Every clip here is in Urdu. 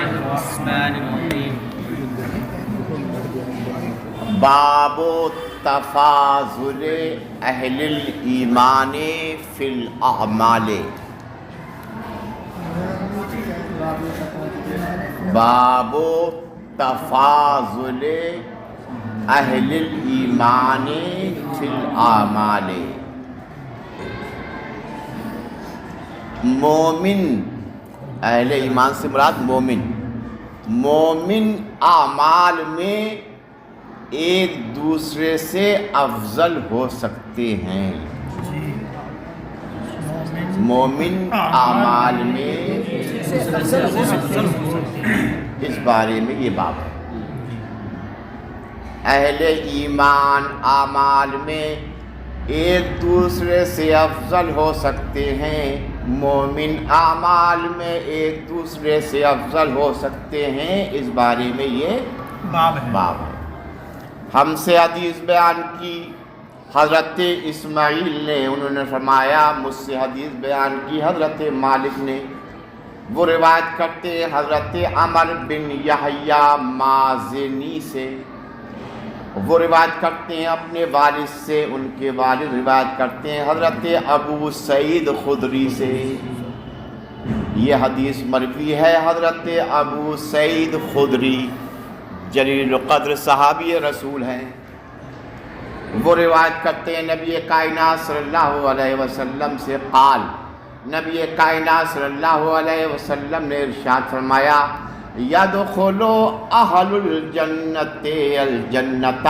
الرحمن الرحیم باب تفاضل اہل الایمان فی الاعمال، باب تفاضل اہل الایمان فی الاعمال۔ مومن، اہل ایمان سے مراد مومن، مومن اعمال میں ایک دوسرے سے افضل ہو سکتے ہیں۔ مومن اعمال میں اس بارے میں یہ باب ہے۔ اہل ایمان اعمال میں ایک دوسرے سے افضل ہو سکتے ہیں، مومن اعمال میں ایک دوسرے سے افضل ہو سکتے ہیں، اس بارے میں یہ باب ہے۔ ہم سے حدیث بیان کی حضرت اسماعیل نے، انہوں نے فرمایا مجھ سے حدیث بیان کی حضرت مالک نے، وہ روایت کرتے ہیں حضرت عمر بن یحییٰ مازنی سے، وہ روایت کرتے ہیں اپنے والد سے، ان کے والد روایت کرتے ہیں حضرت ابو سعید خدری سے۔ یہ حدیث مروی ہے حضرت ابو سعید خدری، جلیل القدر صحابی رسول ہیں۔ وہ روایت کرتے ہیں نبی کائنات صلی اللہ علیہ وسلم سے قال، نبی کائنات صلی اللہ علیہ وسلم نے ارشاد فرمایا یدخل اہل الجنت الجنت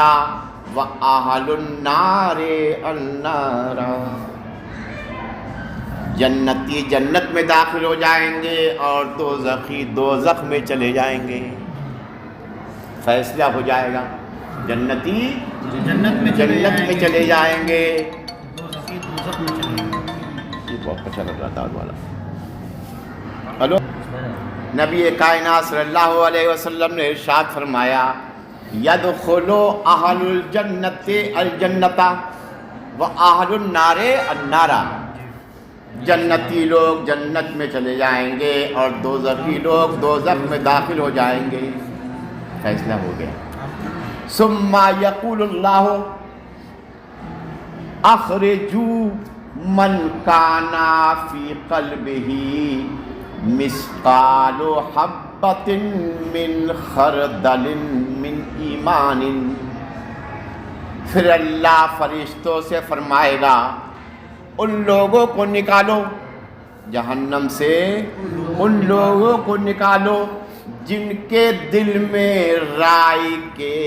و اہل النار النار، جنتی جنت میں داخل ہو جائیں گے اور دوزخی دوزخ میں چلے جائیں گے۔ فیصلہ ہو جائے گا، جنتی جنت میں چلے جائیں گے، دوزخی دوزخ میں چلے جائیں گے۔ یہ بہت اچھا لگ رہا تھا والا۔ ہلو، نبی کائنات صلی اللہ علیہ وسلم نے ارشاد فرمایا یدخل اہل الجنت الجنت و اہل النار النار، جنتی لوگ جنت میں چلے جائیں گے اور دوزخی لوگ دوزخ میں داخل ہو جائیں گے۔ فیصلہ ہو گیا۔ ثم یقول اللہ اخرجوا من کان فی قلبہ مثقال حبۃ من خردل من ایمان، پھر اللہ فرشتوں سے فرمائے گا ان لوگوں کو نکالو جہنم سے، ان لوگوں کو نکالو جن کے دل میں رائی کے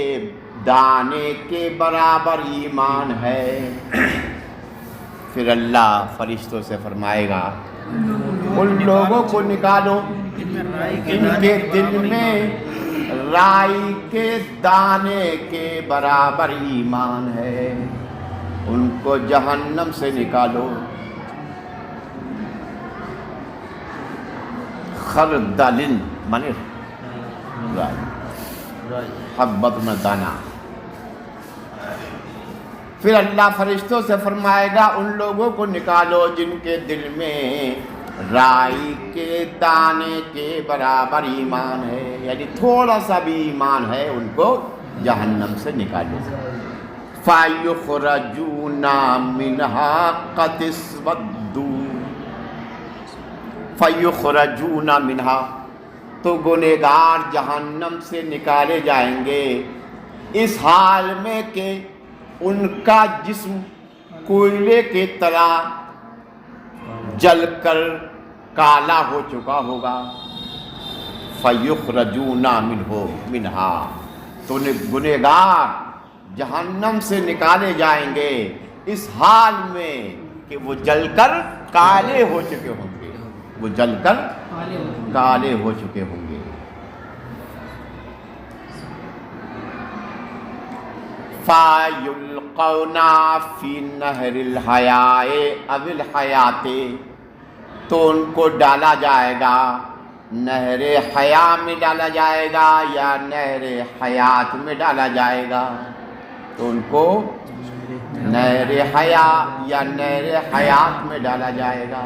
دانے کے برابر ایمان ہے۔ پھر اللہ فرشتوں سے فرمائے گا ان لوگوں کو نکالو جن کے دل میں رائی کے دانے کے برابر ایمان ہے، ان کو جہنم سے نکالو۔ خردلن مانے حبت میں دانا۔ پھر اللہ فرشتوں سے فرمائے گا ان لوگوں کو نکالو جن کے دل میں رائی کے دانے کے برابر ایمان ہے، یعنی تھوڑا سا بھی ایمان ہے، ان کو جہنم سے نکالو۔ فَيُخْرَجُونَ مِنْهَا قَدْ اسْوَدُّوا، فَيُخْرَجُونَ مِنْهَا، تو گنہگار جہنم سے نکالے جائیں گے اس حال میں کہ ان کا جسم کوئلے کی طرح جل کر کالا ہو چکا ہوگا۔ فَيُخْرَجُونَ مِنْهَا، تو گنہگار جہنم سے نکالے جائیں گے اس حال میں کہ وہ جل کر کالے ہو چکے ہوں گے، وہ جل کر کالے ہو چکے ہوں گے۔ فَيُلْقَوْنَ فِي نَهْرِ الْحَيَاءِ أَوِ الْحَيَاةِ، تو ان کو ڈالا جائے گا نہر حیا میں ڈالا جائے گا یا نہر حیات میں ڈالا جائے گا، تو ان کو نہر حیا یا نہر حیات میں ڈالا جائے گا۔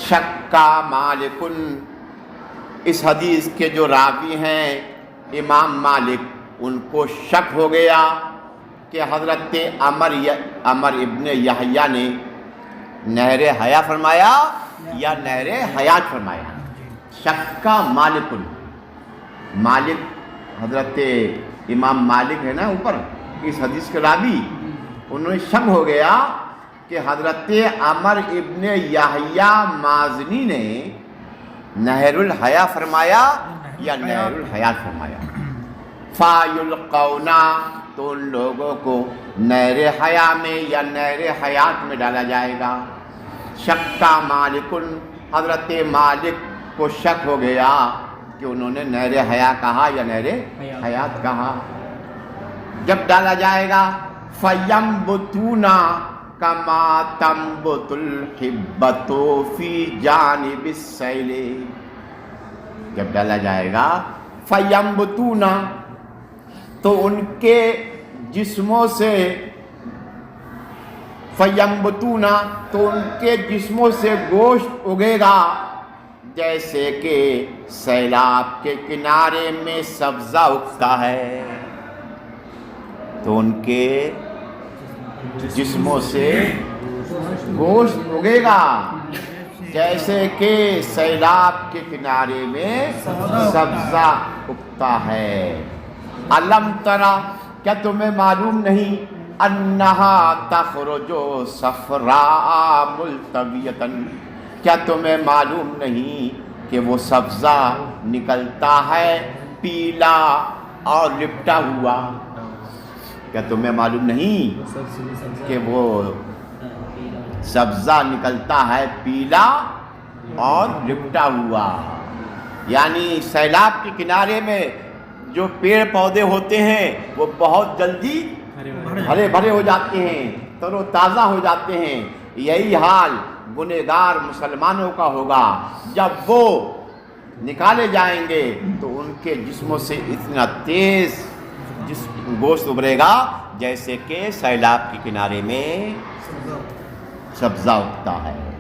شکا مالکن، اس حدیث کے جو راوی ہیں امام مالک، ان کو شک ہو گیا کہ حضرت عمر ابن یحییٰ نے نہر حیا فرمایا یا نہر حیات فرمایا۔ شک کا مالک حضرت امام مالک ہے نا اوپر، اس حدیث کے راوی، انہوں نے شک ہو گیا کہ حضرت عمر ابن یحییٰ مازنی نے نہر الحیا فرمایا یا نہر الحیات فرمایا۔ فَيُلْقَوْنَ، تو ان لوگوں کو نہر حیا میں یا نہر حیات میں ڈالا جائے گا۔ شکا مالک، حضرت مالک کو شک ہو گیا کہ انہوں نے نہر حیا کہا یا نہر حیات کہا۔ جب ڈالا جائے گا فَيَنْبُتُونَ كَمَا تَنْبُتُ الْحِبَّةُ فِي جَانِبِ السَّيْلِ، جب ڈالا جائے گا فَيَنْبُتُونَ، تو ان کے جسموں سے، فَيَنْبُتُونَ، تو ان کے جسموں سے گوشت اگے گا جیسے کہ سیلاب کے کنارے میں سبزہ اگتا ہے۔ تو ان کے جسموں سے گوشت اگے گا جیسے کہ سیلاب کے کنارے میں سبزہ اگتا ہے۔ علم ترا، کیا تمہیں معلوم نہیں، انہا تخرج صفراء ملتویۃ، کیا تمہیں معلوم نہیں کہ وہ سبزہ نکلتا ہے پیلا اور لپٹا ہوا؟ کیا تمہیں معلوم نہیں کہ وہ سبزہ نکلتا ہے پیلا اور لپٹا ہوا؟ یعنی سیلاب کے کنارے میں جو پیڑ پودے ہوتے ہیں وہ بہت جلدی ہرے بھرے ہو جاتے ہیں، تر و تازہ ہو جاتے ہیں۔ یہی حال گنہگار مسلمانوں کا ہوگا، جب وہ نکالے جائیں گے تو ان کے جسموں سے اتنا تیز گوشت ابھرے گا جیسے کہ سیلاب کے کنارے میں سبزہ اگتا ہے۔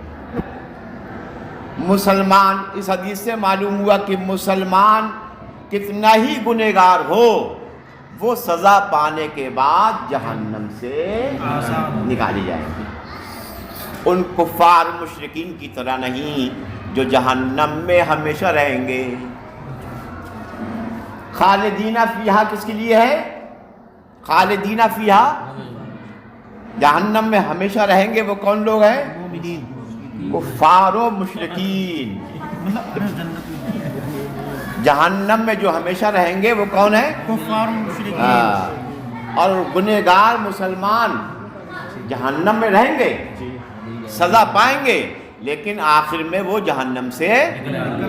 مسلمان، اس حدیث سے معلوم ہوا کہ مسلمان کتنا ہی گنہگار ہو، وہ سزا پانے کے بعد جہنم سے نکالی جائیں گی۔ ان کفار مشرکین کی طرح نہیں جو جہنم میں ہمیشہ رہیں گے۔ خالدین فیہا کس کے لیے ہے؟ خالدین فیہا، جہنم میں ہمیشہ رہیں گے وہ کون لوگ ہیں؟ کفار و مشرکین۔ جہنم میں جو ہمیشہ رہیں گے وہ کون ہیں؟ کفار و مشرکین۔ اور گنہگار مسلمان جہنم میں رہیں گے، سزا پائیں گے، لیکن آخر میں وہ جہنم سے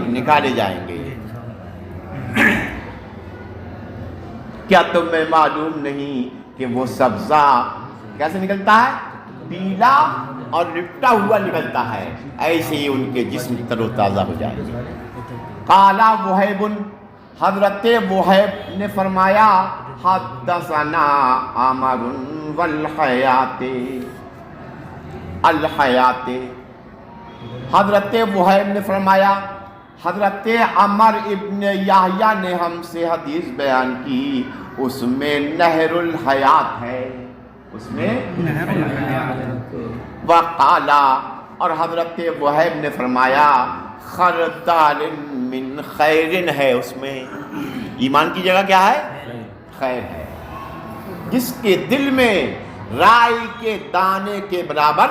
نکالے جائیں گے۔ کیا تمہیں معلوم نہیں کہ وہ سبزہ کیسے نکلتا ہے؟ پیلا اور لپٹا ہوا نکلتا ہے، ایسے ہی ان کے جسم تر و تازہ ہو جائے گا۔ قالا وہیب، حضرت وہیب نے فرمایا حدثنا عمر والحیات، الحیات، حضرت وہیب نے فرمایا حضرت عمر ابن یحییٰ نے ہم سے حدیث بیان کی، اس میں نہر الحیات ہے، اس میں نہر الحیات۔ وقالا، اور حضرت وہیب نے فرمایا خردال من خیر ہے، اس میں ایمان کی جگہ کیا ہے؟ خیر ہے۔ جس کے دل میں رائی کے دانے کے برابر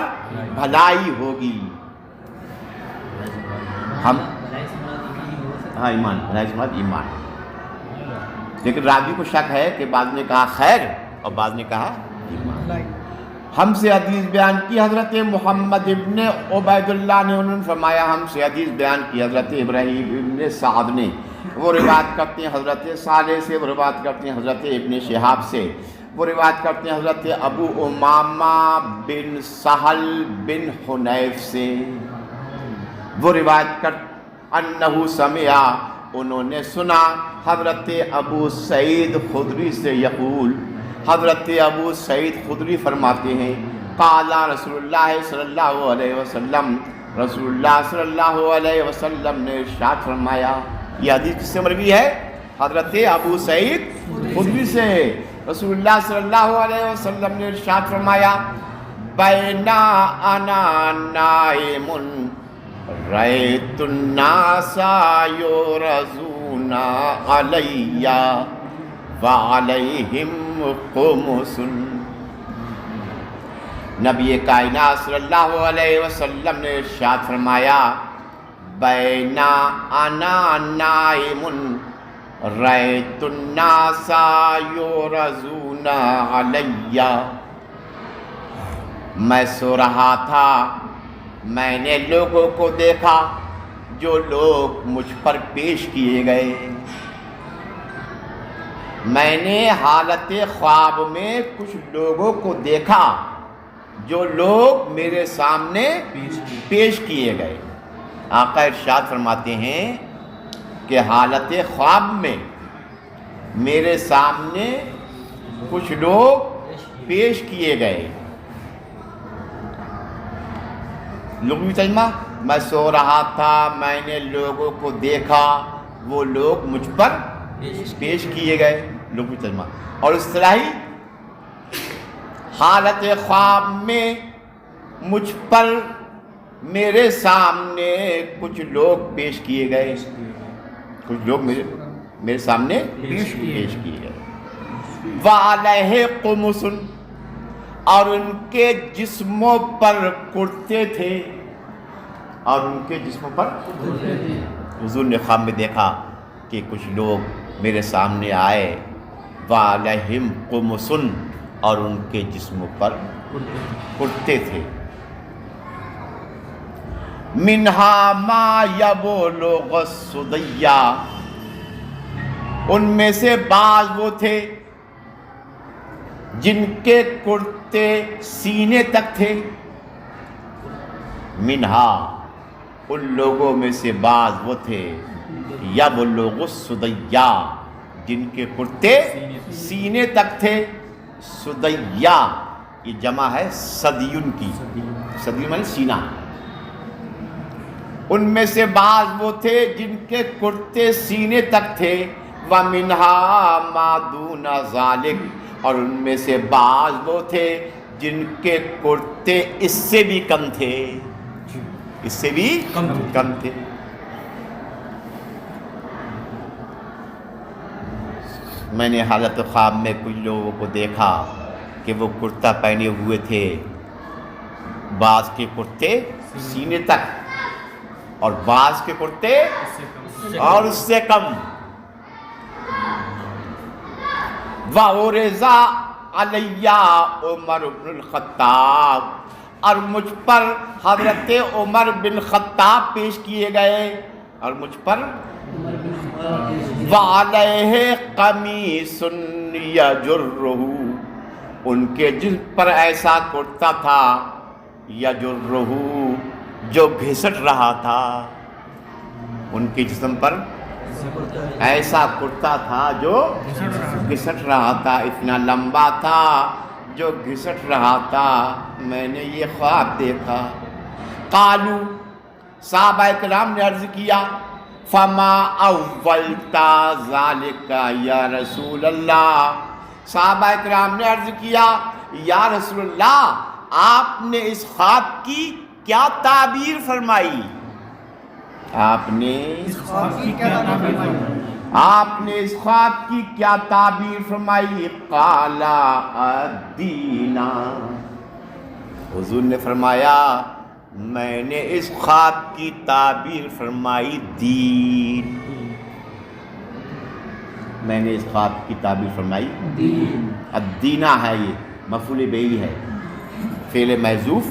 بھلائی ہوگی۔ ہم ہاں ایمان، ایمان، لیکن راوی کو شک ہے کہ بعض نے کہا خیر اور بعض نے کہا ایمان۔ ہم سے حدیث بیان کی حضرت محمد ابن عبید اللہ نے، انہوں نے فرمایا ہم سے حدیث بیان کی حضرت ابراہیم ابن سعد نے، وہ روایت کرتے ہیں حضرت صالح سے، وہ روایت کرتے ہیں حضرت ابن شہاب سے، وہ روایت کرتے ہیں حضرت ابو امامہ بن سہل بن حنیف سے، وہ روایت کر انہو سمعا، انہوں نے سنا حضرت ابو سعید خدری سے یقول، حضرت ابو سعید خدری فرماتے ہیں قال رسول اللہ صلی اللہ علیہ وسلم، رسول اللہ صلی اللہ علیہ وسلم نے ارشاد فرمایا یہ حدیث کس سے مروی ہے؟ حضرت ابو سعید خدری سے۔ رسول اللہ صلی اللہ علیہ وسلم نے ارشاد فرمایا بینا انا نائم رأیت الناس یورزون علی وعلیہم قمص۔ نبی کائنات صلی اللہ علیہ وسلم نے ارشاد فرمایا بینا انا نائم رأیت الناس یورزون علی، میں سو رہا تھا، میں نے لوگوں کو دیکھا جو لوگ مجھ پر پیش کیے گئے۔ میں نے حالت خواب میں کچھ لوگوں کو دیکھا جو لوگ میرے سامنے پیش کیے گئے۔ آقا ارشاد فرماتے ہیں کہ حالت خواب میں میرے سامنے کچھ لوگ پیش کیے گئے۔ لغوی ترجمہ، میں سو رہا تھا، میں نے لوگوں کو دیکھا، وہ لوگ مجھ پر پیش کیے گئے۔ لغوی ترجمہ۔ اور اصطلاحی، حالت خواب میں مجھ پر میرے سامنے کچھ لوگ پیش کیے گئے، کچھ لوگ میرے سامنے پیش کیے گئے۔ وعلیہ قمص، اور ان کے جسموں پر کرتے تھے، اور ان کے جسموں پر حضور نے خواب میں دیکھا کہ کچھ لوگ میرے سامنے آئے، وعلیہم قمص، اور ان کے جسموں پر کرتے تھے۔ منہا ما یبلغ الثدیا، ان میں سے بعض وہ تھے جن کے کرتے سینے تک تھے۔ منہا، ان لوگوں میں سے بعض وہ تھے یبلغ الثدیا، جن کے کرتے سینے تک تھے۔ سدیا یہ جمع ہے صدیون کی، صدیون معنی سینہ۔ ان میں سے بعض وہ تھے جن کے کرتے سینے تک تھے۔ وَمِنْهَا مَا دُونَ ذَلِكَ، اور ان میں سے بعض وہ تھے جن کے کرتے اس سے بھی کم تھے، اس سے بھی کم تھے۔ میں نے حالت خواب میں کچھ لوگوں کو دیکھا کہ وہ کرتا پہنے ہوئے تھے، بعض کے کرتے سینے تک اور بعض کے کرتے اور اس سے کم۔ وَعُرِضَ عَلَيَّ عمر بن الخطاب، اور مجھ پر حضرت عمر بن خطاب پیش کیے گئے، اور مجھ پر وعلیہ قمیص یجرہ، ان کے جسم پر ایسا کرتا تھا یجرہ جو گھسٹ رہا تھا، ان کے جسم پر ایسا کرتا تھا جو گھسٹ رہا تھا، اتنا لمبا تھا جو گھسٹ رہا تھا۔ میں نے یہ خواب دیکھا۔ قالو، صحابہ کرام نے عرض کیا فما اولت ذالک یا رسول اللہ، صحابہ کرام نے عرض کیا یا رسول اللہ آپ نے اس خواب کی کیا تعبیر فرمائی؟ آپ نے اس خواب کی کیا تعبیر فرمائی؟ قال الدین، حضور نے فرمایا میں نے اس خواب کی تعبیر فرمائی دین، میں نے اس خواب کی تعبیر فرمائی دین۔ الدینہ ہے، یہ مفعول بہ ہے، فعل محذوف،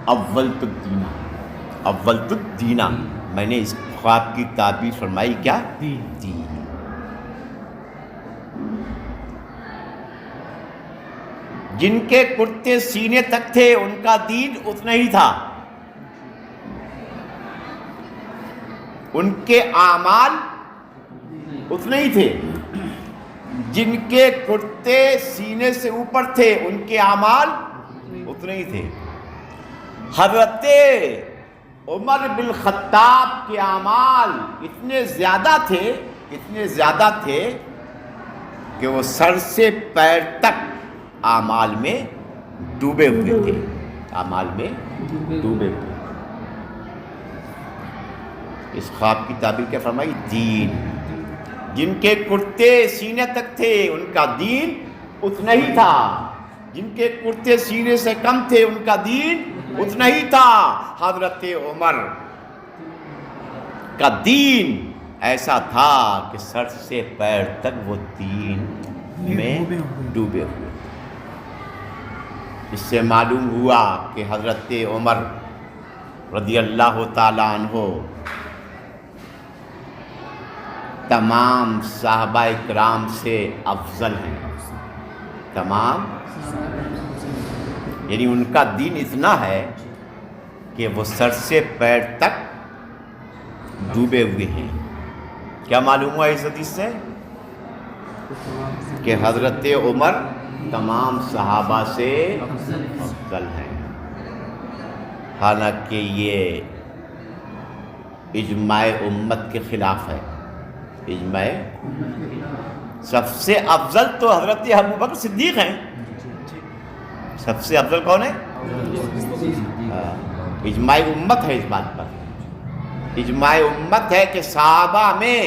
اولت الدینہ، اولت الدینہ، میں نے اس خواب کی تعبیر فرمائی کیا؟ دین۔ جن کے کرتے سینے تک تھے ان کا دین اتنا ہی تھا، ان کے اعمال اتنے ہی تھے۔ جن کے کرتے سینے سے اوپر تھے ان کے اعمال اتنے ہی تھے۔ حضرت عمر بن خطاب کے اعمال اتنے زیادہ تھے کہ وہ سر سے پیر تک اعمال میں ڈوبے ہوئے تھے، اس خواب کی تعبیر کیا فرمائی؟ دین. جن کے کرتے سینے تک تھے ان کا دین اتنا ہی تھا، جن کے کرتے سینے سے کم تھے ان کا دین اتنا ہی تھا. حضرت عمر کا دین ایسا تھا کہ سر سے پیر تک وہ دین میں ڈوبے ہوئے. اس سے معلوم ہوا کہ حضرت عمر رضی اللہ تعالیٰ عنہ تمام صحابہ کرام سے افضل ہیں. یعنی ان کا دین اتنا ہے کہ وہ سر سے پیر تک ڈوبے ہوئے ہیں. کیا معلوم ہوا اس حدیث سے؟ کہ حضرت عمر تمام صحابہ سے افضل ہیں. حالانکہ یہ اجماع امت کے خلاف ہے. سب سے افضل تو حضرت ابوبکر صدیق ہیں. سب سے افضل کون ہے؟ اجماع امت ہے. اس بات پر اجماع امت ہے کہ صحابہ میں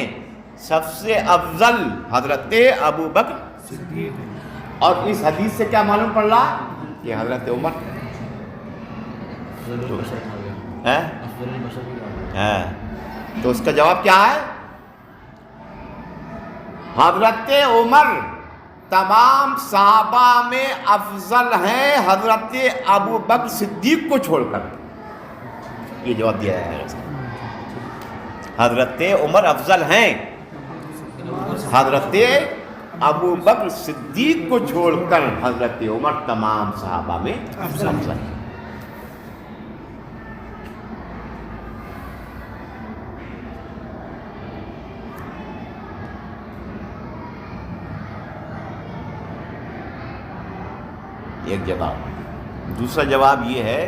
سب سے افضل حضرت ابوبکر صدیق. اور اس حدیث سے کیا معلوم پڑ رہا کہ حضرت عمر تو اس کا جواب کیا ہے؟ حضرت عمر تمام صحابہ میں افضل ہیں حضرت ابوبکر صدیق کو چھوڑ کر. یہ جواب دیا ہے. حضرت عمر افضل ہیں حضرت ابوبکر صدیق کو چھوڑ کر. حضرت عمر تمام صحابہ میں افضل ہیں. ایک جواب. دوسرا جواب یہ ہے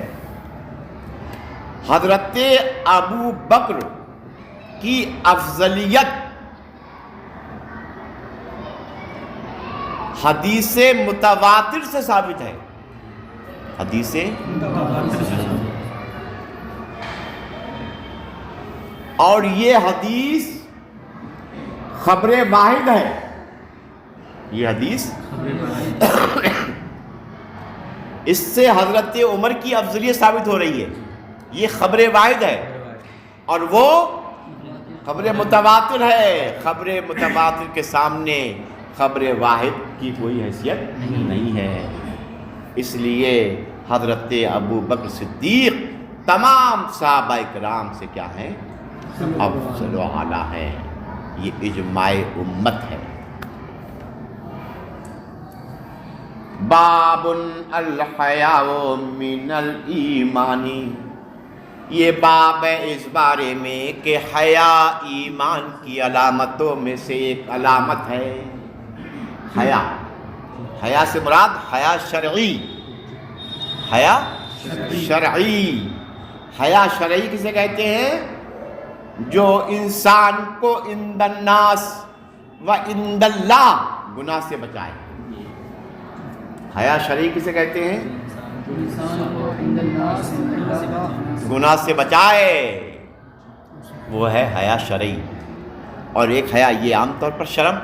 حضرت ابو بکر کی افضلیت حدیث متواتر سے ثابت ہے. حدیث اور یہ حدیث خبر واحد ہے. یہ حدیث اس سے حضرت عمر کی افضلیت ثابت ہو رہی ہے. یہ خبر واحد ہے اور وہ خبر متواتر ہے. خبر متواتر کے سامنے خبر واحد کی کوئی حیثیت نہیں ہے. اس لیے حضرت ابو بکر صدیق تمام صحابہ کرام سے کیا ہیں؟ افضل و اعلیٰ ہیں. یہ اجماع امت ہے. باب الحیاء من الایمان. یہ باب ہے اس بارے میں کہ حیا ایمان کی علامتوں میں سے ایک علامت ہے. حیا سے مراد حیا شرعی. حیا شرعی کسے کہتے ہیں؟ جو انسان کو عند الناس و عند اللہ گناہ سے بچائے. حیا شرعی کسے کہتے ہیں؟ گناہ سے بچائے، وہ ہے حیا شرعی. اور ایک حیا یہ عام طور پر شرم.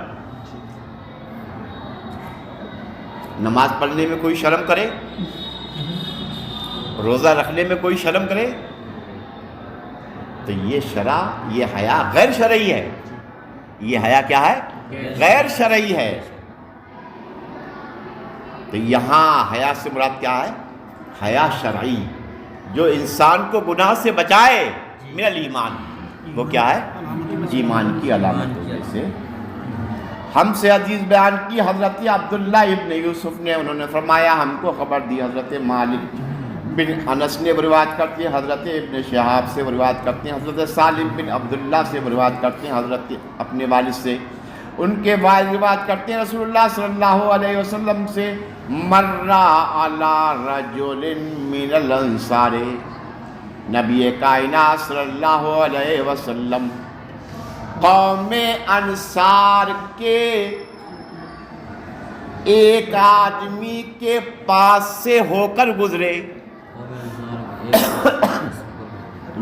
نماز پڑھنے میں کوئی شرم کرے، روزہ رکھنے میں کوئی شرم کرے تو یہ حیا غیر شرعی ہے. یہ حیا کیا ہے؟ غیر شرعی ہے. تو یہاں حیا سے مراد کیا ہے؟ حیا شرعی، جو انسان کو گناہ سے بچائے. من الایمان، وہ کیا ہے؟ ایمان کی علامت. جیسے ہم سے حدیث بیان کی حضرت عبداللہ ابن یوسف نے، انہوں نے فرمایا ہم کو خبر دی. حضرت مالک بن انس نے روایت کرتے ہیں، حضرت ابن شہاب سے روایت کرتے ہیں، حضرت سالم بن عبداللہ سے روایت کرتے ہیں حضرت اپنے والد سے. ان کے والد روایت کرتے ہیں رسول اللہ صلی اللہ علیہ وسلم سے، مر علی رجل من الانصار، نبی کائنات صلی اللہ علیہ وسلم قوم انصار کے ایک آدمی کے پاس سے ہو کر گزرے.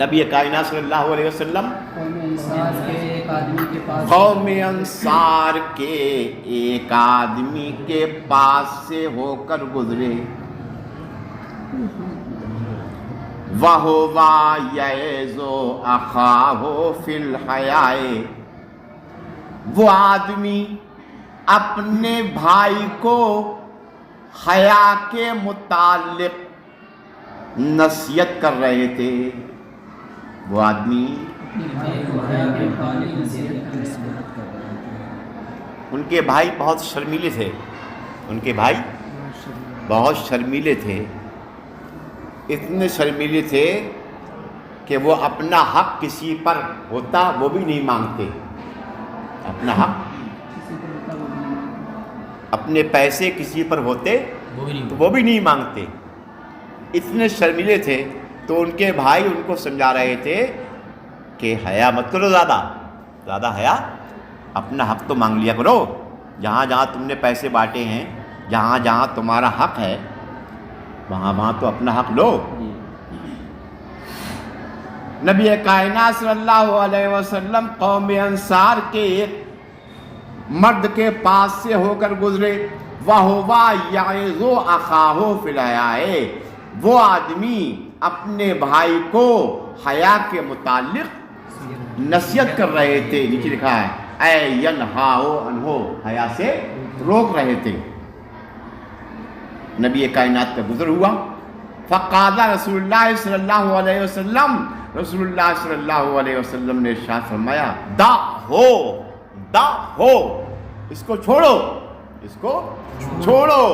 نبی کائنات صلی اللہ علیہ وسلم قوم انصار کے ایک آدمی کے پاس سے ہو کر گزرے. وَهُوَ يَعِظُ أَخَاهُ فِي الْحَيَاءِ، وہ آدمی اپنے بھائی کو حیا کے متعلق نصیحت کر رہے تھے. وہ آدمی ان کے بھائی بہت شرمیلے تھے. ان کے بھائی بہت شرمیلے تھے. اتنے شرمیلے تھے کہ وہ اپنا حق کسی پر ہوتا وہ بھی نہیں مانگتے. اپنا حق، اپنے پیسے کسی پر ہوتے تو وہ بھی نہیں مانگتے. اتنے شرمیلے تھے. تو ان کے بھائی ان کو سمجھا رہے تھے کہ حیا مت کرو، زیادہ حیا، اپنا حق تو مانگ لیا کرو. جہاں جہاں تم نے پیسے بانٹے ہیں، جہاں جہاں تمہارا حق ہے، وہاں تو اپنا حق لو. نبی کائنات صلی اللہ علیہ وسلم قوم انصار کے ایک مرد کے پاس سے ہو کر گزرے. وَهُوَ يَعِظُ أَخَاهُ فِي الْحَيَاءِ، وہ آدمی اپنے بھائی کو حیا کے متعلق نصیحت کر رہے تھے. نیچے لکھا ہے اے ینہاہ عنہ، حیا سے روک رہے تھے. نبی کائنات کا گزر ہوا. فقال رسول اللہ صلی اللہ علیہ وسلم، رسول اللہ صلی اللہ علیہ وسلم نے ارشاد فرمایا دا ہو، اس کو چھوڑو، اس کو چھوڑو،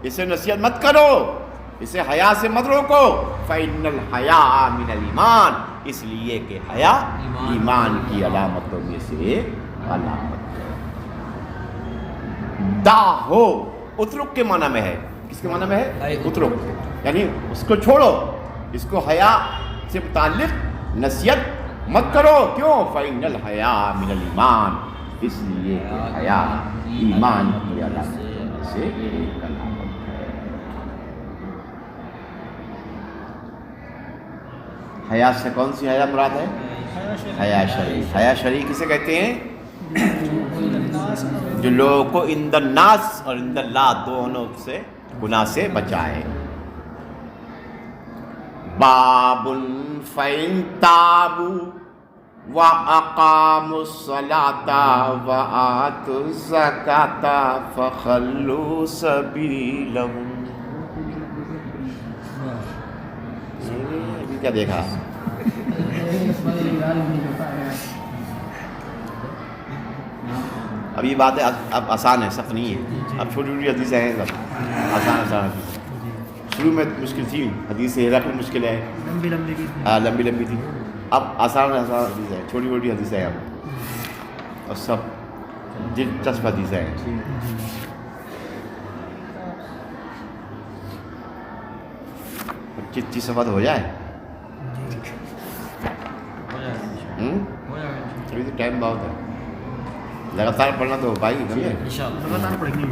اسے نصیحت مت کرو، اسے حیا سے مت روکو. فإن الحیاء من الایمان، اس لیے کہ حیا ایمان کی علامتوں میں سے ایک علامت ہے. دا ہو اترک کے معنی میں ہے. کس کے معنی میں ہے؟ اترک، یعنی اس کو چھوڑو، اس کو حیا سے متعلق نصیحت مت کرو. کیوں؟ فإن الحیاء من الایمان، اس لیے کہ حیا ایمان کی علامتوں میں سے ایک علامت ہے. حیا سے کون سی حیا مراد ہے؟ حیا شرعی. حیا شرعی کسے کہتے ہیں؟ جو لوگوں کو عند الناس اور عند اللہ دونوں سے گناہ سے بچائے. باب فإن تابوا وأقاموا الصلاة وآتوا الزکاة فخلوا سبیلهم. کیا دیکھا؟ اب یہ بات ہے، اب آسان ہے، سخت نہیں ہے. اب چھوٹی چھوٹی حدیثیں ہیں، آسان حدیث. شروع میں مشکل تھی، حدیث ہرقل مشکل ہے، لمبی تھی. اب آسان حدیث ہے، چھوٹی چھوٹی حدیثیں ہیں اب، اور سب دلچسپ حدیثیں ہیں. 25 صفحہ ہو جائے. ابھی تو ٹائم بہت ہے، لگاتار پڑھنا تو بھائی. انشاءاللہ لگاتار پڑھیں گے.